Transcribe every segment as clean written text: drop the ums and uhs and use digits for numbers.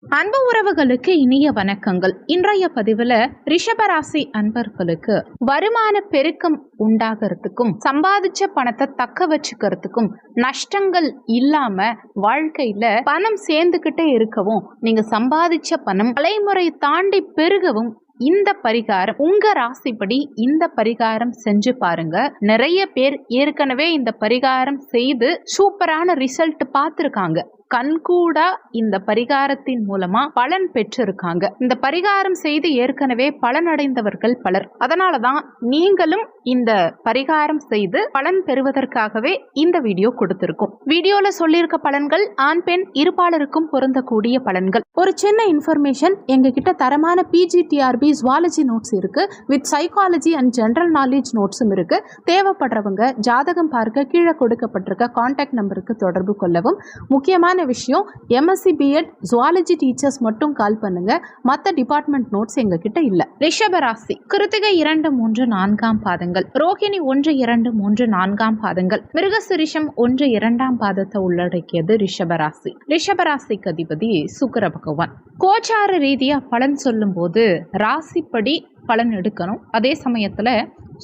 அன்பு உறவுகளுக்கு இனிய வணக்கங்கள். இன்றைய பதிவுல ரிஷபராசி அன்பர்களுக்கு வருமான பெருக்கம் உண்டாகிறதுக்கும் சம்பாதிச்ச பணத்தை தக்க வச்சுக்கிறதுக்கும் நஷ்டங்கள் இல்லாம வாழ்க்கையில பணம் சேர்ந்துகிட்டே இருக்கவும் நீங்க சம்பாதிச்ச பணம் தலைமுறை தாண்டி பெருகவும் இந்த பரிகாரம் உங்க ராசிப்படி இந்த பரிகாரம் செஞ்சு பாருங்க. நிறைய பேர் ஏற்கனவே இந்த பரிகாரம் செய்து சூப்பரான ரிசல்ட் பார்த்திருக்காங்க. கண்கூடா இந்த பரிகாரத்தின் மூலமா பலன் பெற்றிருக்காங்க. இந்த பரிகாரம் செய்து ஏற்கனவே பலனடைந்தவர்கள் பலர். அதனாலதான் நீங்களும் இந்த பரிகாரம் செய்து பலன் பெறுவதற்காகவே இந்த வீடியோ கொடுத்திருக்கும். வீடியோல சொல்லியிருக்க பலன்கள் ஆண் பெண் இருபாலருக்கும் பொருந்தக்கூடிய பலன்கள். ஒரு சின்ன இன்ஃபர்மேஷன், எங்க கிட்ட தரமான PGTRB ஜுவாலஜி நோட்ஸ் இருக்கு, with psychology and general knowledge நோட்ஸும் இருக்கு. தேவைப்படுறவங்க ஜாதகம் பார்க்க கீழே கொடுக்கப்பட்டிருக்க கான்டாக்ட் நம்பருக்கு தொடர்பு கொள்ளவும். முக்கியமான விஷயம், MSc B.Ed ஜுவாலஜி டீச்சர்ஸ் மட்டும் கால் பண்ணுங்க, மற்ற டிபார்ட்மெண்ட் நோட்ஸ் எங்க கிட்ட இல்ல. ரிஷபராசி கிருத்திகை 2, 3, 4 பாதங்கள், ரோகிணி 1, 2, 3, 4 பாதங்கள், மிருகசிரிஷம் 1, 2 பாதத்தை உள்ளடக்கியது ரிஷபராசி. ரிஷபராசிக்கு அதிபதி சுக்கிர பகவான். கோச்சார ரீதியா பலன் சொல்லும் போது ராசிப்படி பலன் எடுக்கணும். அதே சமயத்துல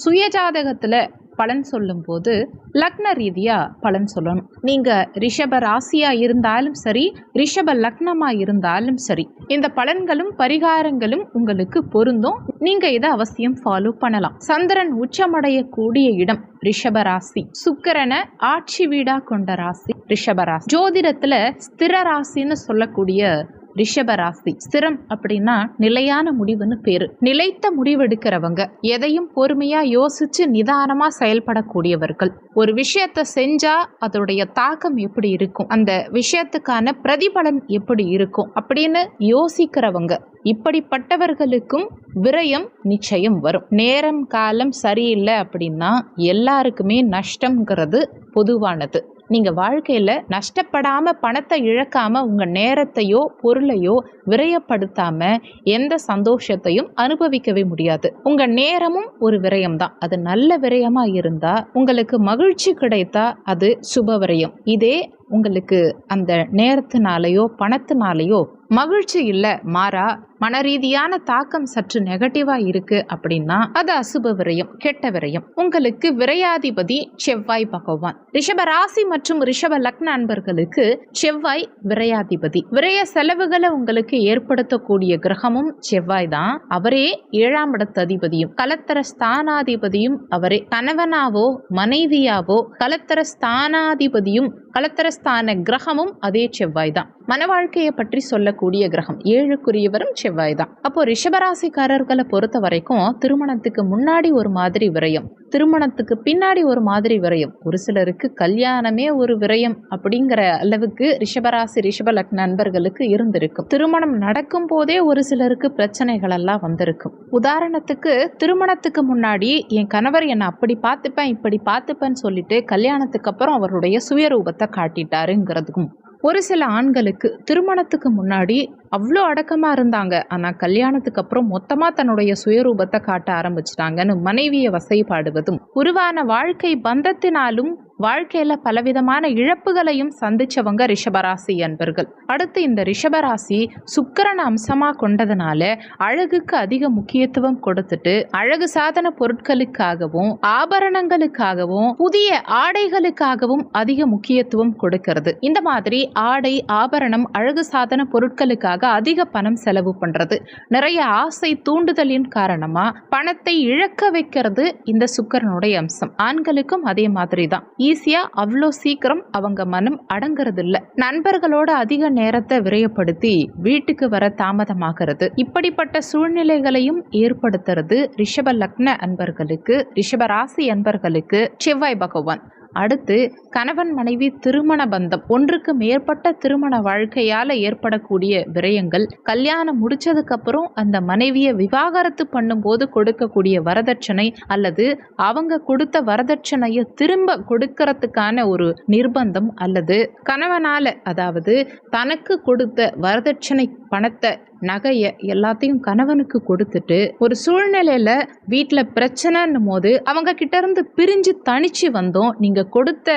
சுயஜாதகத்துல பலன் சொல்லும் போது லக்ன ரீதியா பலன் சொல்லணும். நீங்க ரிஷப ராசியா இருந்தாலும் சரி, ரிஷப லக்னமா இருந்தாலும் சரி, இந்த பலன்களும் பரிகாரங்களும் உங்களுக்கு பொருந்தும். நீங்க இதை அவசியம் ஃபாலோ பண்ணலாம். சந்திரன் உச்சமடையக்கூடிய இடம் ரிஷபராசி. சுக்கிரனை ஆட்சி வீடா கொண்ட ராசி ரிஷபராசி. ஜோதிடத்துல ஸ்திர ராசின்னு சொல்லக்கூடிய ரிஷபராசி. ஸ்திரம் அப்படின்னா நிலையான முடிவுன்னு பேரு. நிலைத்த முடிவெடுக்கிறவங்க, எதையும் பொறுமையா யோசிச்சு நிதானமா செயல்படக்கூடியவர்கள். ஒரு விஷயத்த செஞ்சா அதோடைய தாக்கம் எப்படி இருக்கும், அந்த விஷயத்துக்கான பிரதிபலன் எப்படி இருக்கும் அப்படின்னு யோசிக்கிறவங்க. இப்படிப்பட்டவர்களுக்கும் விரயம் நிச்சயம் வரும். நேரம் காலம் சரியில்லை அப்படின்னா எல்லாருக்குமே நஷ்டம்ங்கிறது பொதுவானது. நீங்க வாழ்க்கையில நஷ்டப்படாம, பணத்தை இழக்காம, உங்க நேரத்தையோ பொருளையோ விரயப்படுத்தாம எந்த சந்தோஷத்தையும் அனுபவிக்கவே முடியாது. உங்க நேரமும் ஒரு விரயம் தான். அது நல்ல விரயமா இருந்தா, உங்களுக்கு மகிழ்ச்சி கிடைத்தா அது சுப விரயம். இதே உங்களுக்கு அந்த நேரத்தினாலேயோ பணத்தினாலேயோ மகிழ்ச்சி இல்லை, மாறா மனரீதியான தாக்கம் சற்று நெகட்டிவா இருக்கு அப்படின்னா அது அசுப விரயம், கெட்ட விரயம். உங்களுக்கு விரையாதிபதி செவ்வாய் பகவான். ரிஷப ராசி மற்றும் ரிஷப லக்ன அன்பர்களுக்கு செவ்வாய் விரையாதிபதி. விரய செலவுகளை உங்களுக்கு ஏற்படுத்தக்கூடிய கிரகமும் செவ்வாய் தான். அவரே 7ஆம் இடத்து அதிபதியும் கலத்தர ஸ்தானாதிபதியும் அவரே. கணவனாவோ மனைவியாவோ கலத்தர ஸ்தானாதிபதியும் கலத்தரஸ்தான கிரகமும் அதே செவ்வாய் தான். மன வாழ்க்கையை பற்றி சொல்லக்கூடிய கிரகம் 7க்குரியவரும் செவ்வாய் தான். அப்போ ரிஷபராசிக்காரர்களை பொறுத்த வரைக்கும் திருமணத்துக்கு முன்னாடி ஒரு மாதிரி விரயம், திருமணத்துக்கு பின்னாடி ஒரு மாதிரி விரயம், ஒரு சிலருக்கு கல்யாணமே ஒரு விரயம் அப்படிங்கிற அளவுக்கு ரிஷபராசி ரிஷப லக்ன நண்பர்களுக்கு இருந்திருக்கும். திருமணம் நடக்கும் போதே ஒரு சிலருக்கு பிரச்சனைகள் எல்லாம் வந்திருக்கும். உதாரணத்துக்கு, திருமணத்துக்கு முன்னாடி என் கணவர் என்னை அப்படி பார்த்துப்பேன் இப்படி பார்த்துப்பேன்னு சொல்லிட்டு கல்யாணத்துக்கு அப்புறம் அவருடைய சுயரூபத்தை காட்டிட்டாருங்கிறதுக்கும். ஒரு சில ஆண்களுக்கு திருமணத்துக்கு முன்னாடி அவ்வளோ அடக்கமா இருந்தாங்க, ஆனா கல்யாணத்துக்கு அப்புறம் மொத்தமா தன்னுடைய சுயரூபத்தை காட்ட ஆரம்பிச்சிட்டாங்கன்னு மனைவியை வசைபாடுவதும், உருவான வாழ்க்கை பந்தத்தினாலும் வாழ்க்கையில பலவிதமான இழப்புகளையும் சந்திச்சவங்க ரிஷபராசி அன்பர்கள். அடுத்து இந்த ரிஷபராசி சுக்கிரன் அம்சமா கொண்டதுனால அழகுக்கு அதிக முக்கியத்துவம் கொடுத்துட்டு அழகு சாதன பொருட்களுக்காகவும் ஆபரணங்களுக்காகவும் புதிய ஆடைகளுக்காகவும் அதிக முக்கியத்துவம் கொடுக்கிறது. இந்த மாதிரி ஆடை ஆபரணம் அழகு சாதன பொருட்களுக்காக அதிக பணம் செலவு பண்றது, நிறைய ஆசை தூண்டுதலின் காரணமா பணத்தை இழக்க வைக்கிறது இந்த சுக்கிரனுடைய அம்சம். ஆண்களுக்கும் அதே மாதிரி தான். ஈஸியா அவ்வளோ சீக்கிரம் அவங்க மனம் அடங்குறது இல்ல. நண்பர்களோட அதிக நேரத்தை விரயப்படுத்தி வீட்டுக்கு வர தாமதமாகிறது. இப்படிப்பட்ட சூழ்நிலைகளையும் ஏற்படுத்துறது ரிஷப லக்ன அன்பர்களுக்கு, ரிஷப ராசி அன்பர்களுக்கு செவ்வாய் பகவான். அடுத்து கணவன் மனைவி திருமண பந்தம், ஒன்றுக்கு மேற்பட்ட திருமண வாழ்க்கையால ஏற்படக்கூடிய விரயங்கள், கல்யாணம் முடிச்சதுக்கு அப்புறம் அந்த மனைவியை விவாகரத்து பண்ணும்போது கொடுக்கக்கூடிய வரதட்சணை அல்லது அவங்க கொடுத்த வரதட்சணையை திரும்ப கொடுக்கறதுக்கான ஒரு நிர்பந்தம், அல்லது கணவனால, அதாவது தனக்கு கொடுத்த வரதட்சணை பணத்தை நகையை எல்லாத்தையும் கணவனுக்கு கொடுத்துட்டு ஒரு சூழ்நிலையில வீட்டுல பிரச்சனைன்னும் போது அவங்க கிட்ட இருந்து பிரிஞ்சு தனிச்சு வந்தோம், நீங்க கொடுத்த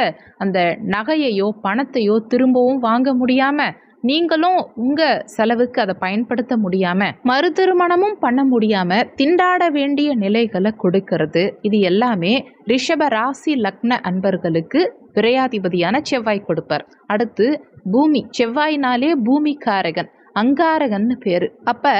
அந்த நகையையோ பணத்தையோ திரும்பவும் வாங்க முடியாம நீங்களும் உங்க செலவுக்கு அதை பயன்படுத்த முடியாம மறு திருமணமும் பண்ண முடியாம திண்டாட வேண்டிய நிலைகளை கொடுக்கிறது. இது எல்லாமே ரிஷப ராசி லக்ன அன்பர்களுக்கு விரையாதிபதியான செவ்வாய் கொடுப்பார். அடுத்து பூமி. செவ்வாய்னாலே பூமிக்காரகன், அங்காரகன்னு பேரு. அப்ப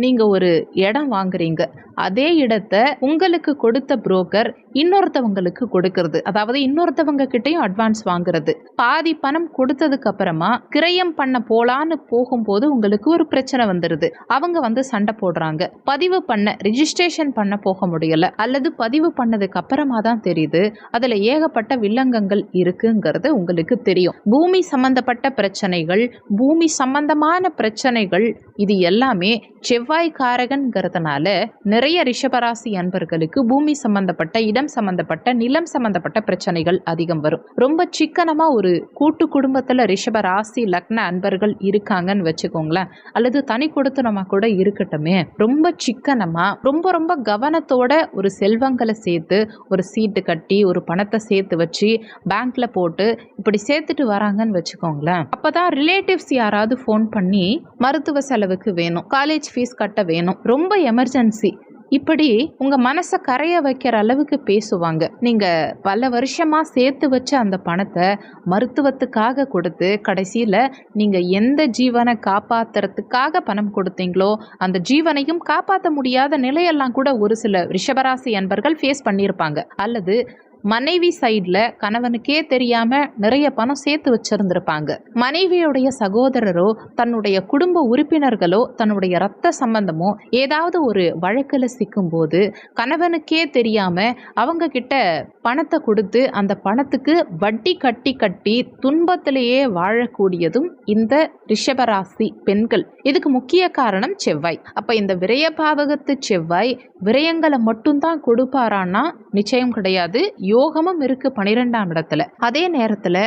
நீங்க ஒரு இடம் வாங்குறீங்க, அதே இடத்த உங்களுக்கு கொடுத்த புரோக்கர் இன்னொருத்தவங்களுக்கு கொடுக்கறது, அதாவது இன்னொருத்தவங்க கிட்டையும் அட்வான்ஸ் வாங்குறது. பாதி பணம் கொடுத்ததுக்கு அப்புறமா கிரயம் பண்ண போலான்னு போகும்போது உங்களுக்கு ஒரு பிரச்சனை வந்துருது. அவங்க சண்டை போடுறாங்க. பதிவு பண்ண ரிஜிஸ்ட்ரேஷன் பண்ண போக முடியல, அல்லது பதிவு பண்ணதுக்கு அப்புறமா தான் தெரியுது அதுல ஏகப்பட்ட வில்லங்கங்கள் இருக்குங்கிறது உங்களுக்கு தெரியும். பூமி சம்பந்தப்பட்ட பிரச்சனைகள், பூமி சம்பந்தமான பிரச்சனைகள், இது எல்லாமே செவ்வாய்க்காரகன்கிறதுனால நிறைய ரிஷபராசி அன்பர்களுக்கு பூமி சம்பந்தப்பட்ட, இடம் சம்பந்தப்பட்ட, நிலம் சம்பந்தப்பட்ட பிரச்சனைகள் அதிகம் வரும். ரொம்ப சிக்கனமா ஒரு கூட்டு குடும்பத்துல ரிஷபராசி லக்ன அன்பர்கள் இருக்காங்கன்னு வச்சுக்கோங்களேன், அல்லது தனி கொடுத்தனமா கூட இருக்கட்டுமே, ரொம்ப சிக்கனமா ரொம்ப கவனத்தோட ஒரு செல்வங்களை சேர்த்து ஒரு சீட்டு கட்டி ஒரு பணத்தை சேர்த்து வச்சு பேங்க்ல போட்டு இப்படி சேர்த்துட்டு வராங்கன்னு வச்சுக்கோங்களேன். அப்பதான் ரிலேட்டிவ்ஸ் யாராவது ஃபோன் பண்ணி மருத்துவ செலவுக்கு வேணும், காலேஜ் ஃபீஸ் கட்ட வேணும், ரொம்ப எமர்ஜென்சி, இப்படி உங்க மனசை கரைய வைக்கிற அளவுக்கு பேசுவாங்க. நீங்க பல வருஷமா சேர்த்து வச்ச அந்த பணத்தை மருத்துவத்துக்காக கொடுத்து கடைசியில நீங்க எந்த ஜீவனை காப்பாத்துறதுக்காக பணம் கொடுத்தீங்களோ அந்த ஜீவனையும் காப்பாற்ற முடியாத நிலையெல்லாம் கூட ஒரு சில ரிஷபராசி அன்பர்கள் ஃபேஸ் பண்ணியிருப்பாங்க. அல்லது மனைவி சைட்ல கணவனுக்கே தெரியாம நிறைய பணம் சேர்த்து வச்சிருந்திருப்பாங்க. மனைவியுடைய சகோதரரோ தன்னுடைய குடும்ப உறுப்பினர்களோ தன்னுடைய ரத்த சம்பந்தமோ ஏதாவது ஒரு வழக்குல சிக்கும் போது கணவனுக்கே தெரியாம அவங்க கிட்ட பணத்தை கொடுத்து அந்த பணத்துக்கு வட்டி கட்டி கட்டி துன்பத்திலேயே வாழக்கூடியதும் இந்த ரிஷபராசி பெண்கள். இதுக்கு முக்கிய காரணம் செவ்வாய். அப்ப இந்த விரய பாவகத்து செவ்வாய் விரயங்களை மட்டும்தான் கொடுப்பாரான்னா நிச்சயம் கிடையாது. யோகமும் இருக்கு 12ஆம் இடத்துல. அதே நேரத்துல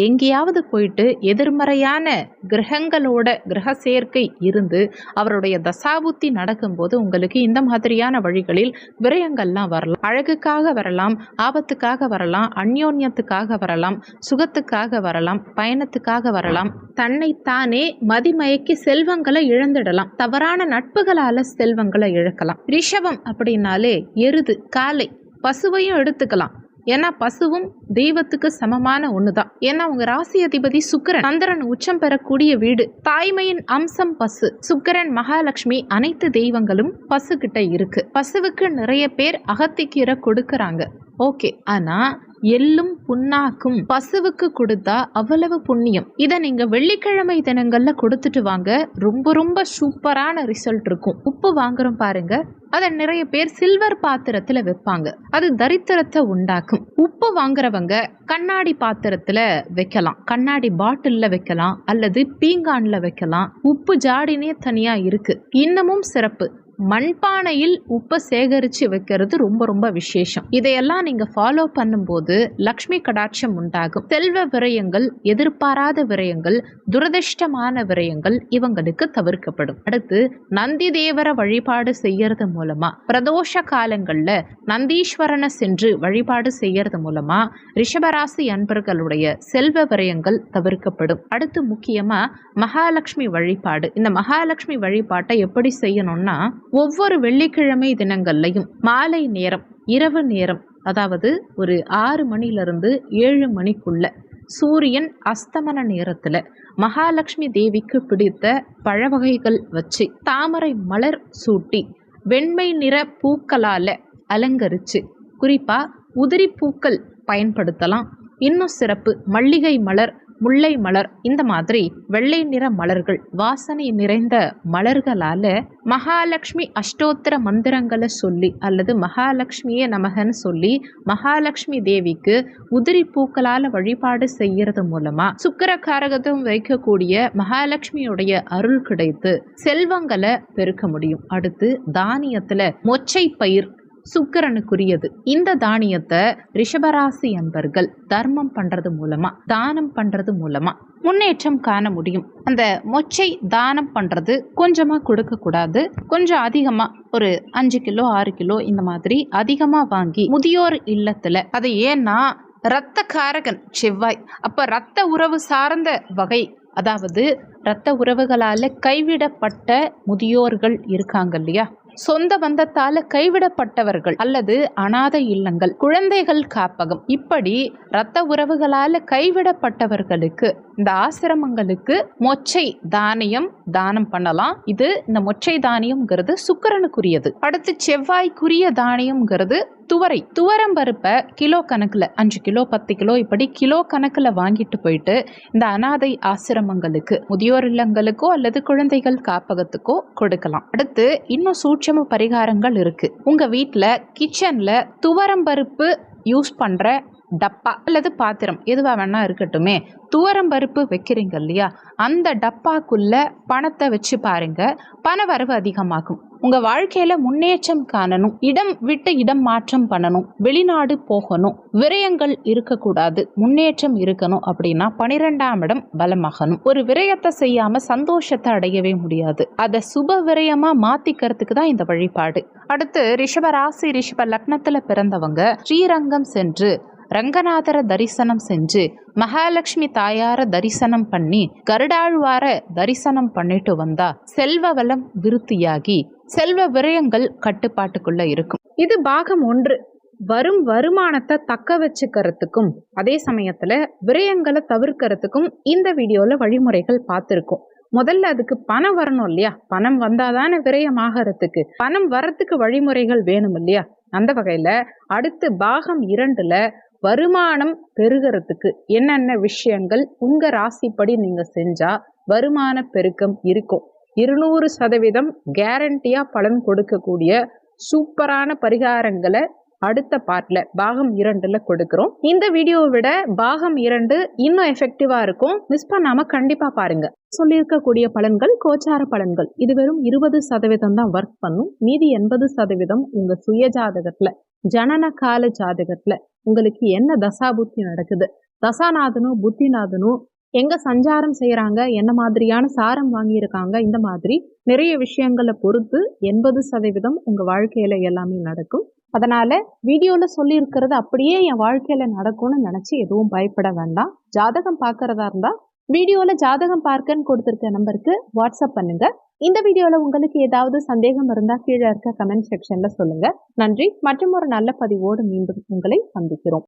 எங்கேயாவது போயிட்டு எதிர்மறையான கிரகங்களோட கிரக சேர்க்கை இருந்து அவருடைய தசாபுத்தி நடக்கும்போது உங்களுக்கு இந்த மாதிரியான வழிகளில் விரயங்கள்லாம் வரலாம். அழகுக்காக வரலாம், ஆபத்துக்காக வரலாம், அந்யோன்யத்துக்காக வரலாம், சுகத்துக்காக வரலாம், பயணத்துக்காக வரலாம், தன்னைத்தானே மதிமயக்கி செல்வங்களை இழந்துடலாம், தவறான நட்புகளால செல்வங்களை இழக்கலாம். ரிஷபம் அப்படின்னாலே எருது, காளை, பசுவையும் எடுத்துக்கலாம். ஏன்னா பசுவும் தெய்வத்துக்கு சமமான ஒண்ணுதான். ஏன்னா உங்க ராசி அதிபதி சுக்கிரன், சந்திரன் உச்சம் பெறக்கூடிய வீடு, தாய்மையின் அம்சம் பசு. சுக்கிரன், மகாலட்சுமி, அனைத்து தெய்வங்களும் பசு கிட்ட இருக்கு. பசுவுக்கு நிறைய பேர் அகத்திக்கீரை கொடுக்கறாங்க, ஓகே. ஆனா எள்ளும் புண்ணாக்கும் பசுவுக்கு கொடுத்தா அவ்வளவு புண்ணியம். இதை நீங்க வெள்ளிக்கிழமை தினங்கள்ல கொடுத்துட்டு வாங்க, ரொம்ப சூப்பரான ரிசல்ட் இருக்கும். உப்பு வாங்குறோம் பாருங்க, அதை நிறைய பேர் சில்வர் பாத்திரத்துல வைப்பாங்க, அது தரித்திரத்தை உண்டாக்கும். உப்பு வாங்குறவங்க கண்ணாடி பாத்திரத்துல வைக்கலாம், கண்ணாடி பாட்டில்ல வைக்கலாம், அல்லது பீங்கான்ல வைக்கலாம். உப்பு ஜாடினே தனியா இருக்கு. இன்னமும் சிறப்பு, மண்பானையில் உப்பை சேகரித்து வைக்கிறது ரொம்ப விசேஷம். இதையெல்லாம் நீங்க ஃபாலோ பண்ணும்போது லக்ஷ்மி கடாட்சம் உண்டாகும். செல்வ விரயங்கள், எதிர்பாராத விரயங்கள், துரதிருஷ்டமான விரயங்கள் இவங்களுக்கு தவிர்க்கப்படும். அடுத்து நந்தி தேவரை வழிபாடு செய்யறது மூலமா, பிரதோஷ காலங்கள்ல நந்தீஸ்வரனை சென்று வழிபாடு செய்யறது மூலமா ரிஷபராசி அன்பர்களுடைய செல்வ விரயங்கள் தவிர்க்கப்படும். அடுத்து முக்கியமா மகாலட்சுமி வழிபாடு. இந்த மகாலட்சுமி வழிபாட்டை எப்படி செய்யணும்னா, ஒவ்வொரு வெள்ளிக்கிழமை தினங்கள்லையும் மாலை நேரம், இரவு நேரம், அதாவது ஒரு 6 மணிலிருந்து 7 மணிக்குள்ள சூரியன் அஸ்தமன நேரத்துல மகாலட்சுமி தேவிக்கு பிடித்த பழ வகைகள் வச்சு தாமரை மலர் சூட்டி வெண்மை நிற பூக்களால அலங்கரிச்சு, குறிப்பா உதிரி பூக்கள் பயன்படுத்தலாம். இன்னும் சிறப்பு, மல்லிகை மலர், முல்லை மலர், இந்த மாதிரி வெள்ளை நிற மலர்கள், வாசனை நிறைந்த மலர்களால மகாலட்சுமி அஷ்டோத்திர மந்திரங்களை சொல்லி அல்லது மகாலட்சுமியே நமகன்னு சொல்லி மகாலட்சுமி தேவிக்கு உதிரி பூக்களால வழிபாடு செய்யறது மூலமா சுக்கிர காரகத்துவம் வைக்கக்கூடிய மகாலட்சுமியுடைய அருள் கிடைத்து செல்வங்களை பெருக்க முடியும். அடுத்து தானியத்துல மொச்சை பயிர் சுக்கிரனுக்குரியது. இந்த தானியத்தை ரிஷபராசி அன்பர்கள் தர்மம் பண்றது மூலமா, தானம் பண்றது மூலமா முன்னேற்றம் காண முடியும். அந்த மொச்சை தானம் பண்றது கொஞ்சமா கொடுக்க கூடாது, கொஞ்சம் அதிகமா ஒரு 5 கிலோ 6 கிலோ இந்த மாதிரி அதிகமா வாங்கி முதியோர் இல்லத்துல, அது ஏன்னா இரத்த காரகன் செவ்வாய், அப்ப இரத்த உறவு சார்ந்த வகை, அதாவது இரத்த உறவுகளால கைவிடப்பட்ட முதியோர்கள் இருக்காங்க இல்லையா, சொந்த பந்தத்தால கைவிடப்பட்டவர்கள் அல்லது அனாதை இல்லங்கள், குழந்தைகள் காப்பகம், இப்படி இரத்த உறவுகளால கைவிடப்பட்டவர்களுக்கு இந்த ஆசிரமங்களுக்கு மொச்சை தானியம் தானம் பண்ணலாம். இந்த மொச்சை தானியம்ங்கிறது சுக்கிரனுக்குரியது. அடுத்து செவ்வாய்க்குரிய தானியம்ங்கிறது துவரம் பருப்பை கிலோ கணக்குல 5 கிலோ 10 கிலோ இப்படி கிலோ கணக்குல வாங்கிட்டு போயிட்டு இந்த அனாதை ஆசிரமங்களுக்கு, முதியோர் இல்லங்களுக்கோ அல்லது குழந்தைகள் காப்பகத்துக்கோ கொடுக்கலாம். அடுத்து இன்னும் சூட்சம பரிகாரங்கள் இருக்கு. உங்க வீட்டுல கிச்சன்ல துவரம் பருப்பு யூஸ் பண்ற டப்பா அல்லது பாத்திரம் எதுவா வேணா இருக்கட்டுமே, துவரம் பருப்பு வைக்கிறீங்க இல்லையா, அந்த டப்பாக்குள்ள பணத்தை வச்சு பாருங்க, பண வரவு அதிகமாகும். உங்க வாழ்க்கையில முன்னேற்றம் காணணும், இடம் விட்டு இடம் மாற்றம் பண்ணணும், வெளிநாடு போகணும், விரயங்கள் இருக்கக்கூடாது, முன்னேற்றம் இருக்கணும் அப்படின்னா 12ஆம் இடம் பலமாகணும். ஒரு விரயத்தை செய்யாம சந்தோஷத்தை அடையவே முடியாது. அதை சுப விரயமா மாத்திக்கிறதுக்கு தான் இந்த வழிபாடு. அடுத்து ரிஷப ராசி ரிஷப லக்னத்துல பிறந்தவங்க ஸ்ரீரங்கம் சென்று ரங்கநாதர தரிசனம் செஞ்சு மகாலட்சுமி தாயார தரிசனம் பண்ணி கருடாழ்வார தரிசனம் பண்ணிட்டு வந்தா செல்வ வளம் விருத்தியாகி செல்வ விரயங்கள் கட்டுப்பாட்டுக்குள்ள இருக்கும். இது பாகம் 1. வரும் வருமானத்தை தக்க வச்சுக்கிறதுக்கும் அதே சமயத்துல விரயங்களை தவிர்க்கிறதுக்கும் இந்த வீடியோல வழிமுறைகள் பார்த்திருக்கோம். முதல்ல அதுக்கு பணம் வரணும் இல்லையா, பணம் வந்தாதானே விரயம் ஆகிறதுக்கு, பணம் வரத்துக்கு வழிமுறைகள் வேணும் இல்லையா. அந்த வகையில அடுத்து பாகம் 2ல வருமானம் பெருகிறதுக்கு என்னென்ன விஷயங்கள் உங்க ராசிப்படி நீங்க செஞ்சா வருமான பெருக்கம் இருக்கும், 200% கேரண்டியா பலன் கொடுக்கக்கூடிய சூப்பரான பரிகாரங்களை அடுத்த பார்ட்ல பாகம் 2ல கொடுக்கிறோம். இந்த வீடியோவை விட பாகம் 2 இன்னும் எஃபெக்டிவா இருக்கும். மிஸ் பண்ணாம கண்டிப்பா பாருங்க. சொல்லியிருக்கக்கூடிய பலன்கள் கோச்சார பலன்கள். இது வெறும் 20% தான் ஒர்க் பண்ணும். மீதி 80% உங்க சுய ஜாதகத்துல, ஜனன கால ஜாதகத்துல உங்களுக்கு என்ன தசாபுத்தி நடக்குது, தசாநாதனும் புத்திநாதனும் எங்க சஞ்சாரம் செய்யறாங்க, என்ன மாதிரியான சாரம் வாங்கியிருக்காங்க, இந்த மாதிரி நிறைய விஷயங்களை பொறுத்து 80% உங்க வாழ்க்கையில எல்லாமே நடக்கும். அதனால வீடியோல சொல்லி இருக்கிறது அப்படியே என் வாழ்க்கையில நடக்கும்னு நினைச்சு எதுவும் பயப்பட வேண்டாம். ஜாதகம் பார்க்கறதா இருந்தா வீடியோல ஜாதகம் பார்க்கன்னு கொடுத்திருக்க நம்பருக்கு வாட்ஸ்அப் பண்ணுங்க. இந்த வீடியோல உங்களுக்கு ஏதாவது சந்தேகம் இருந்தா கீழே இருக்க கமெண்ட் செக்ஷன்ல சொல்லுங்க. நன்றி. மற்றும் ஒரு நல்ல பதிவோடு மீண்டும் உங்களை சந்திக்கிறோம்.